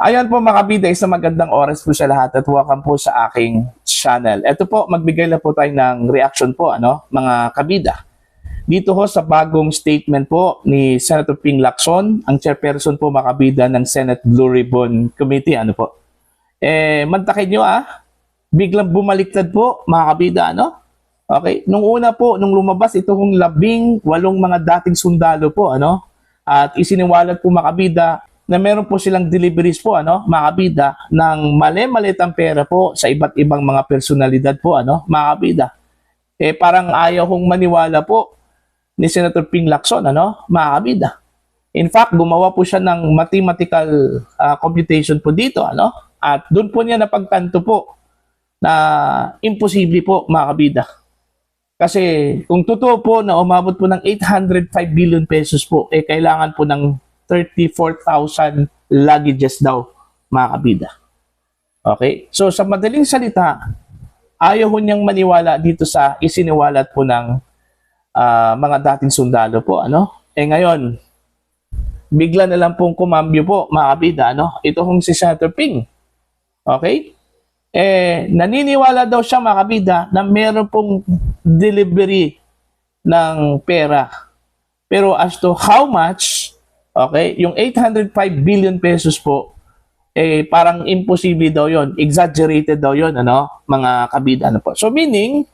Ayan po mga kabida, isang magandang oras po sa lahat at welcome po sa aking channel. Ito po, magbigay lang po tayo ng reaction po, mga kabida. Dito ho sa bagong statement po ni Senator Ping Lacson, ang chairperson po mga kabida ng Senate Blue Ribbon Committee. Mantakin nyo biglang bumaliktad po mga kabida, Okay, nung una po, nung lumabas ito kong 18 mga dating sundalo po, at isiniwalat po mga kabida na meron po silang deliveries po, mga kabida, ng mali-malitang pera po sa iba't ibang mga personalidad po, mga kabida. Parang ayaw kong maniwala po ni Senator Ping Lacson, mga kabida. In fact, gumawa po siya ng mathematical computation po dito, at doon po niya napagtanto po na imposible po, mga kabida. Kasi kung totoo po na umabot po ng 805 billion pesos po, kailangan po ng 34,000 luggages daw, mga kabida. Okay? So, sa madaling salita, ayaw ho niyang maniwala dito sa isiniwalat po ng mga dating sundalo po, ngayon, bigla na lang pong kumambyo po, mga kabida, ito kong si Senator Ping. Okay? Naniniwala daw siya, mga kabida, na meron pong delivery ng pera. Pero as to how much, okay, yung 805 billion pesos po, parang imposible daw yon, exaggerated daw yon, mga kabida, po. So meaning,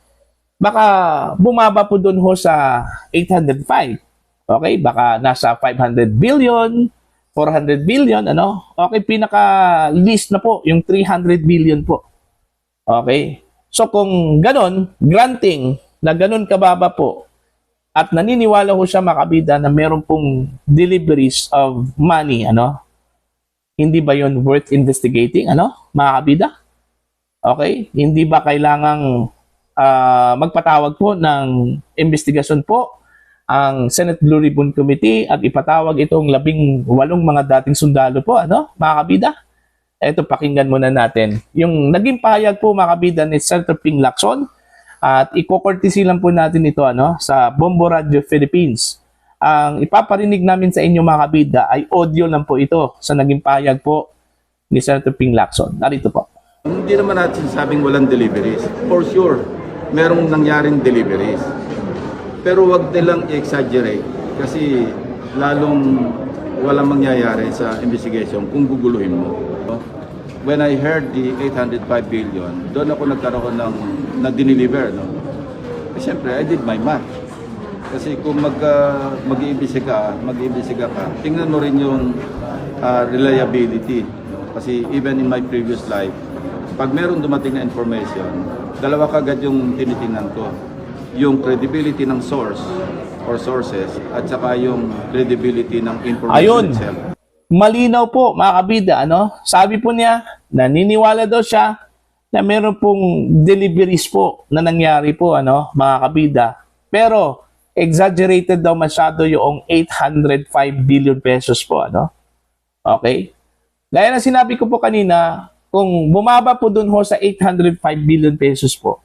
baka bumaba po doon ho sa 805. Okay, baka nasa 500 billion, 400 billion, Okay, pinaka-list na po, yung 300 billion po. Okay, so kung ganon, granting na ganon kababa po, at naniniwala ko siya, mga kabida, na meron pong deliveries of money, hindi ba yon worth investigating, mga kabida? Okay? Hindi ba kailangang magpatawag po ng investigasyon po ang Senate Blue Ribbon Committee at ipatawag itong 18 mga dating sundalo po, mga kabida? Ito, pakinggan muna natin. Yung naging pahayag po, mga kabida, ni Senator Ping Lacson, at iko-courtesy lang po natin ito sa Bombo Radio Philippines. Ang ipaparinig namin sa inyo, mga kabida, ay audio lang po ito sa naging pahayag po ni Senator Ping Lacson. Narito po. Hindi naman natin sabing walang deliveries. For sure, merong nangyaring deliveries. Pero wag nilang i-exaggerate kasi lalong walang mangyayari sa investigation kung guguluhin mo. When I heard the 805 billion, doon ako nagkaroon ng nag-deliver, Siyempre, I did my math. Kasi kung mag-iimbestiga ka, tingnan mo rin yung reliability. Kasi even in my previous life, pag meron dumating na information, dalawa kagad yung tinitingnan ko. Yung credibility ng source or sources at saka yung credibility ng information itself. Malinaw po, mga kabida, Sabi po niya, naniniwala daw siya na meron pong deliveries po na nangyari po, mga kabida. Pero, exaggerated daw masyado yung 805 billion pesos po, Okay? Gaya na sinabi ko po kanina, kung bumaba po dun ho sa 805 billion pesos po,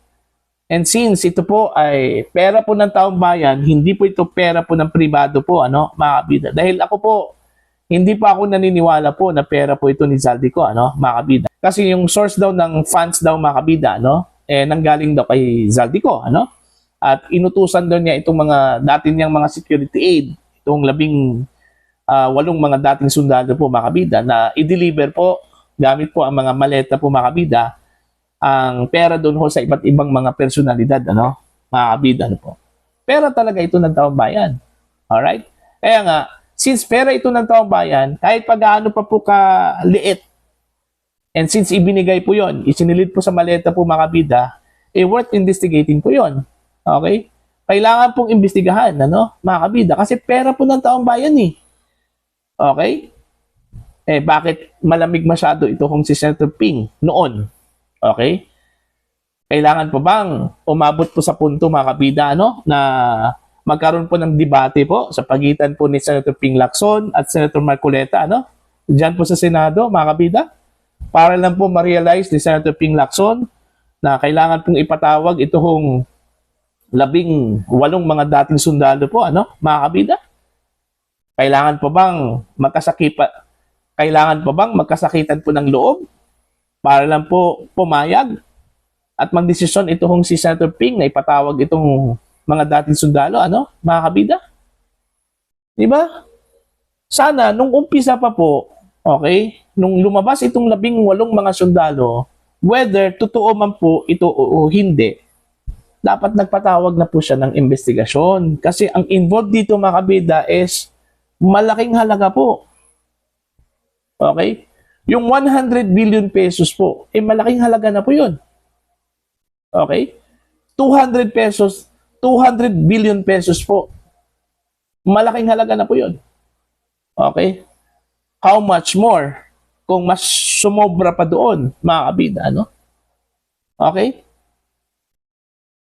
and since ito po ay pera po ng taong bayan, hindi po ito pera po ng pribado po, mga kabida. Dahil ako po, hindi pa ako naniniwala po na pera po ito ni Zaldico, mga kabida. Kasi yung source daw ng funds daw, mga kabida, nanggaling daw kay Zaldico, At inutusan daw niya itong mga dati niyang mga security aid, itong 18 mga dating sundalo po, mga kabida, na i-deliver po, gamit po ang mga maleta po, mga kabida, ang pera doon ho sa iba't ibang mga personalidad, mga kabida, po. Pera talaga ito ng taong bayan. Alright? Kaya nga, since pera ito ng taong bayan, kahit pag-aano pa po ka-liit, and since ibinigay po yon, isinilid po sa maleta po, mga kabida, worth investigating po yon. Okay? Kailangan pong imbestigahan, mga kabida, kasi pera po ng taong bayan eh. Okay? Bakit malamig masyado ito kung si Senator Ping noon? Okay? Kailangan pa bang umabot po sa punto, mga kabida, na magkaroon po ng debate po sa pagitan po ni Senator Ping Lacson at Senator Marcoleta, diyan po sa Senado, mga kabida, para lang po ma-realize ni Senator Ping Lacson na kailangan pong ipatawag ito kong 18 mga dating sundalo po, mga kabida. Kailangan pa bang Kailangan pa bang magkasakitan po ng loob para lang po pumayag at magdesisyon itong si Senator Ping na ipatawag itong mga dating sundalo, mga kabida? Di ba? Sana, nung umpisa pa po, okay, nung lumabas itong 18 mga sundalo, whether totoo man po ito o hindi, dapat nagpatawag na po siya ng investigasyon. Kasi ang involved dito, mga kabida, is malaking halaga po. Okay? Yung 100 billion pesos po, malaking halaga na po yun. Okay? 200 billion pesos po. Malaking halaga na po yun. Okay? How much more kung mas sumobra pa doon, mga kabida, Okay?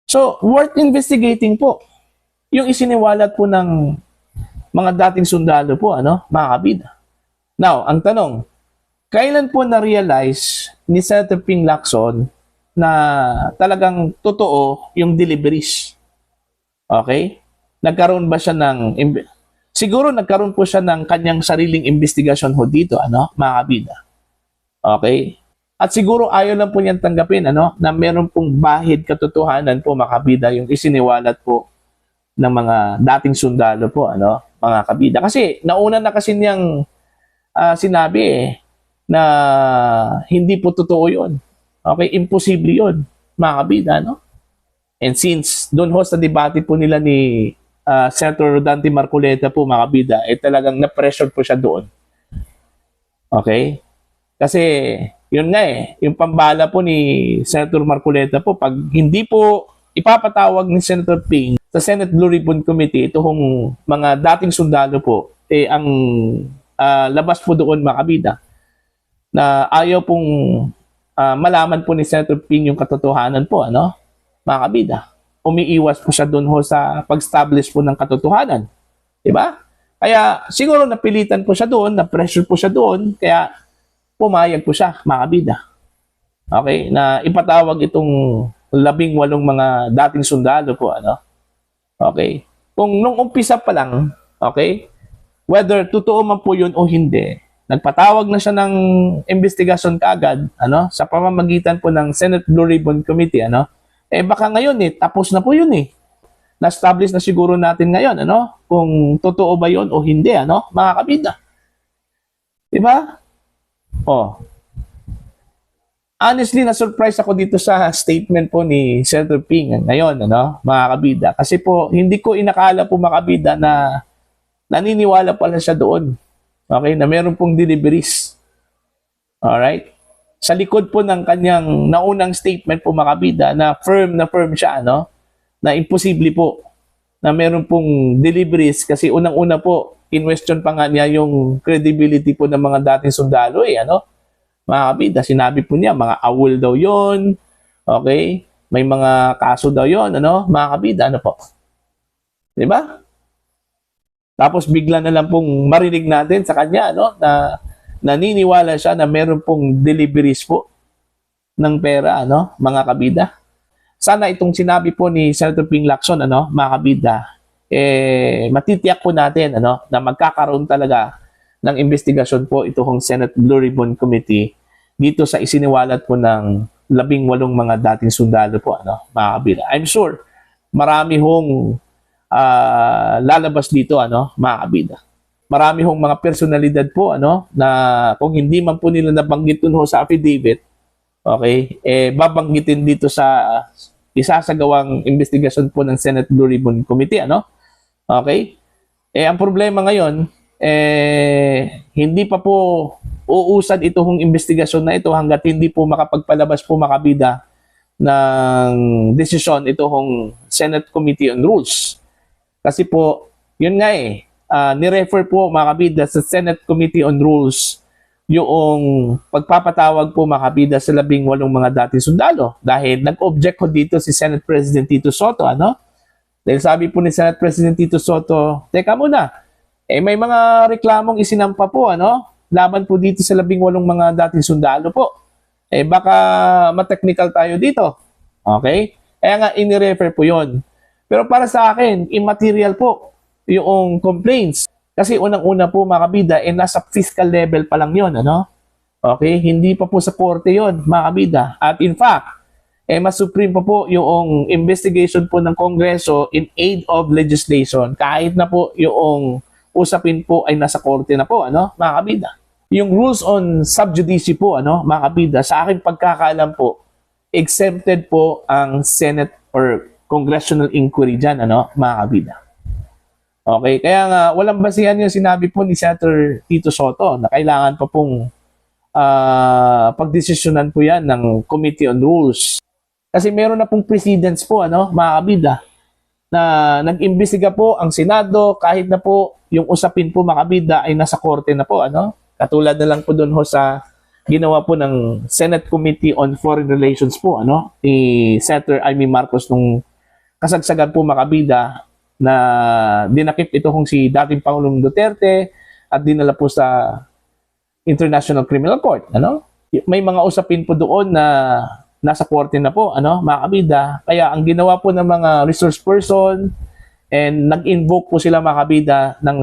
So, worth investigating po. Yung isiniwalat po ng mga dating sundalo po, mga kabida. Now, ang tanong, kailan po na-realize ni Senator Ping Lacson na talagang totoo yung deliveries? Okay? Nagkaroon ba siya siguro nagkaroon po siya ng kanyang sariling investigasyon ho dito, mga kabida. Okay? At siguro ayaw lang po niyang tanggapin, na meron pong bahid katotohanan po, mga kabida, yung isiniwalat po ng mga dating sundalo po, mga kabida. Kasi nauna na kasi niyang sinabi na hindi po totoo yun. Okay? Imposible yun, mga kabida, And since doon ho sa debate po nila ni Senator Rodante Marcoleta po, mga kabida, talagang na-pressure po siya doon. Okay? Kasi yun nga yung pambala po ni Senator Marcoleta po, pag hindi po ipapatawag ni Senator Ping sa Senate Blue Ribbon Committee itong mga dating sundalo po, ang labas po doon, mga kabida, na ayaw pong malaman po ni Senator Ping yung katotohanan po, mga kabida. Umiiwas po siya doon ho sa pag-establish po ng katotohanan. Diba? Kaya siguro napilitan po siya doon, na-pressure po siya doon, kaya pumayag po siya, mga kabida. Okay? Na ipatawag itong 18 mga dating sundalo po, Okay? Kung nung umpisa pa lang, okay, whether totoo man po yun o hindi, nagpatawag na siya ng investigasyon kaagad, sa pamamagitan po ng Senate Blue Ribbon Committee, baka ngayon tapos na po yun Na-establish na siguro natin ngayon, kung totoo ba yun o hindi, mga kabida. Diba? Honestly, na-surprise ako dito sa statement po ni Senator Ping ngayon, mga kabida. Kasi po, hindi ko inakala po, mga kabida, na naniniwala pala siya doon. Okay? Na meron pong deliveries. Alright? Sa likod po ng kanyang naunang statement po, mga kabida, na firm siya, na imposible po na meron pong deliveries kasi unang-una po, in-question pa nga niya yung credibility po ng mga dating sundalo, mga kabida, sinabi po niya, mga awol daw yon, okay? May mga kaso daw yon, mga kabida, po? Diba? Tapos bigla na lang pong marinig natin sa kanya, na naniniwala siya na meron pong deliveries po ng pera, mga kabida. Sana itong sinabi po ni Senator Ping Lacson, mga kabida, matitiyak po natin, na magkakaroon talaga ng investigasyon po itong Senate Blue Ribbon Committee dito sa isiniwalat po ng 18 mga dating sundalo po, mga kabida. I'm sure marami hong lalabas dito, mga kabida. Marami hong mga personalidad po, na kung hindi man po nila nabanggit dun ho sa affidavit, okay, babanggitin dito sa isasagawang investigasyon po ng Senate Blue Ribbon Committee, Okay? Ang problema ngayon, hindi pa po uusad itong investigasyon na ito hanggat hindi po makapagpalabas po, mga kabida, ng desisyon itong Senate Committee on Rules. Kasi po, yun nga ni-refer po, mga kabida, sa Senate Committee on Rules yung pagpapatawag po, mga kabida, sa 18 mga dating sundalo. Dahil nag-object ko dito si Senate President Tito Soto, Dahil sabi po ni Senate President Tito Soto, teka muna, may mga reklamong isinampa po, laban po dito sa 18 mga dating sundalo po. Baka ma-technical tayo dito. Okay? Kaya nga, ini-refer po yon. Pero para sa akin, immaterial po yung complaints Kasi unang-una po mga kabida, nasa fiscal level pa lang yon, ano? Okay? Hindi pa po sa korte yon mga kabida. At in fact, mas supreme pa po yung investigation po ng Kongreso in aid of legislation. Kahit na po yung usapin po ay nasa korte na po, ano, mga kabida. Yung rules on sub judice po, ano, mga kabida, sa aking pagkakaalam po, exempted po ang Senate or congressional inquiry dyan, ano, mga kabida. Okay, kaya nga walang basihan yung sinabi po ni Senator Tito Soto na kailangan pa pong pagdesisyonan po yan ng Committee on Rules. Kasi meron na pong precedents po, ano, mga kabida, na nag-imbestiga po ang Senado kahit na po yung usapin po mga kabida ay nasa korte na po, ano. Katulad na lang po doon ho sa ginawa po ng Senate Committee on Foreign Relations po, ano, ni Senator Amy Marcos nung kasagsagan po mga kabida na dinakip ito kung si dating Pangulong Duterte at dinala po sa International Criminal Court, ano? May mga usapin po doon na nasa korte na po, ano, mga kabida. Kaya ang ginawa po ng mga resource person and nag-invoke po sila mga kabida ng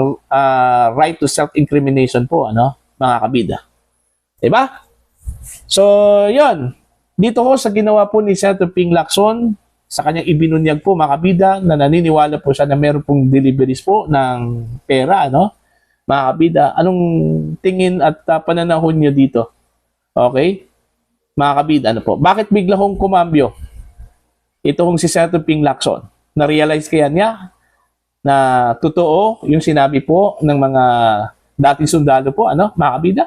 right to self-incrimination po, ano, mga kabida. Diba? So, yon. Dito ko sa ginawa po ni Senator Ping Lacson, sa kanyang ibinunyag po mga kabida na naniniwala po siya na meron pong deliveries po ng pera, ano? Mga kabida, anong tingin at pananahon nyo dito? Okay? Mga kabida, ano po? Bakit bigla kong kumambyo? Ito kong si Senator Ping Lacson. Na-realize kaya niya na totoo yung sinabi po ng mga dating sundalo po, ano? Mga kabida?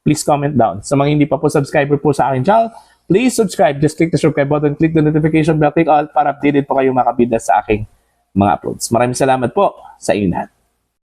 Please comment down. Sa mga hindi pa po subscriber po sa akin channel, please subscribe. Just click the subscribe button, click the notification bell, click all para updated po kayo mga kabida sa aking mga uploads. Maraming salamat po sa inyo lahat.